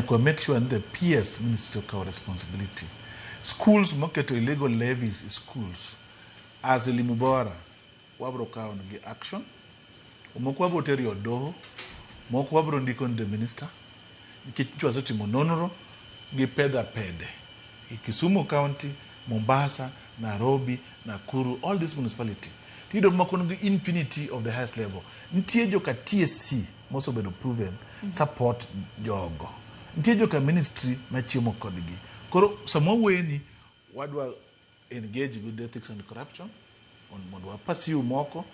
nyaka make sure the PS ministry of responsibility. Schools moketo illegal levies schools as limubora wabro kawo gi action. Moko wabro tero doho, moko wabro ndiko the minister. Nikech wasotimo nonro gi pede. Kisumu County, Mombasa, Nairobi, Nakuru, all these municipalities. Tido moko ngi impunity of the highest level. Nitie joka TSC, most of them proven, support jogo. Nitie joka ministry na chiemo kodgi. Koro samo weni wadwa engage with ethics and corruption on mondo pursue moko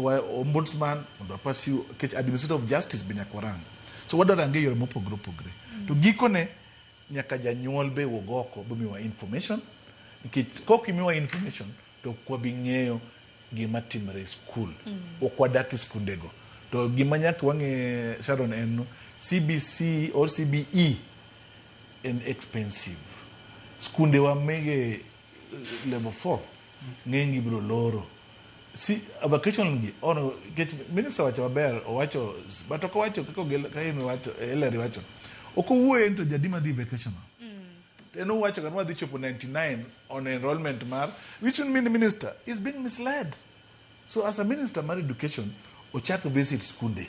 wa ombudsman mondo pursue administrative of justice binyakwarang. So wadwa range yore mopogre. To gikone nyaka janyuol be wogoko bumiwa information. Nikech kok imiwa information to kwa bing'eyo gima timre school okwadaki skundego to gima nyaka wang'e Sharon en CBC or CBE en expensive skunde wa mege level 4 ng'engi biro loro si vacation gi ono get minister wacho maber owacho but ok wacho kako kaino wacho eleri wacho ok owuoye to jadima di vacation no watch can what 99 on enrollment mar, which would mean the minister is being misled. So as a minister of education, ochak visit Skunde.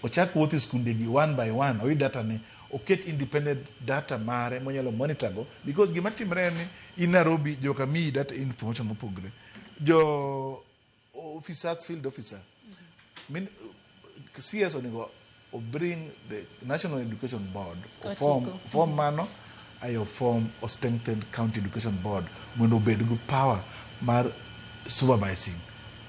Ochak what is Skunde one by one, or data ne, get independent data mare, monyalo monitor go, because gimati mrene in Nairobi, joka mi data information mo progress. Jo officers, field officer. CS onigo bring the National Education Board form mano ayo form or strengthened county education board when obey the good power mar supervising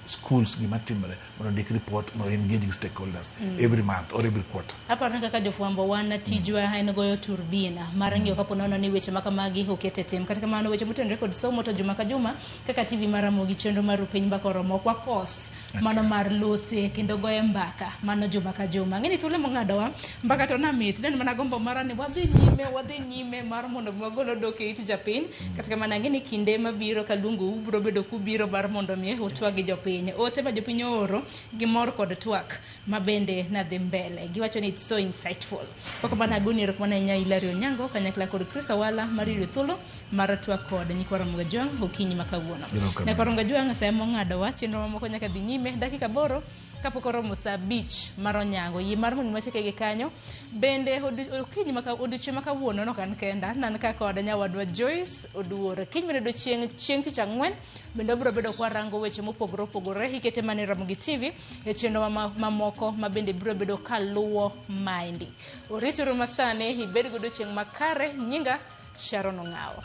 schools ni matimre when they report no engaging stakeholders every month or every quarter. Hapa naka kajofuambo wana tijwa haino goyo turbina marangi okapo nono ni weche makamagi hokete tem katika mano weche muten record somo to juma ka juma kaka TV maramogi chendo maru piny mbaka romo kwa kos mano mar lose kendo goye mbaka mano juma ka juma ngeni thule mong'adowa mbaka to na mit nen mana gombo marani wadhi nyime mar mondo mwagolo doke iti japiny katika mana ngeni kinde mabiro kalungu ubro bedo kubiro mar mondo mie otwagi jopiny ote ma jopiny oro gimor kod twak mabende na dhi mbele giwacho ni it's so insightful koko bana guni rokmana nya Ilario Nyango kanyakla kod Chris Owalla mariro thulo mar twak kod nyikwara mgajong okinyi makawuono nyakwara mgajong sa mong'ado wach no moko nyaka dhi nyime dakika boro kapokoro musa beach maronyango yi mar mun macheke gi kanyo bende okinyi odiochieng' makawuono no kan kenda nan ka kod nyawadwa Joyce oduore kiny mene do chieng' tich ang'wen bende obro bedo kwa rango weche mopogore hikete mane Ramogi TV e chenro mamoko mabende bro bedo kaluwo maindi orito masane ibed godo chieng' makare nyinga Sharon Ong'awo.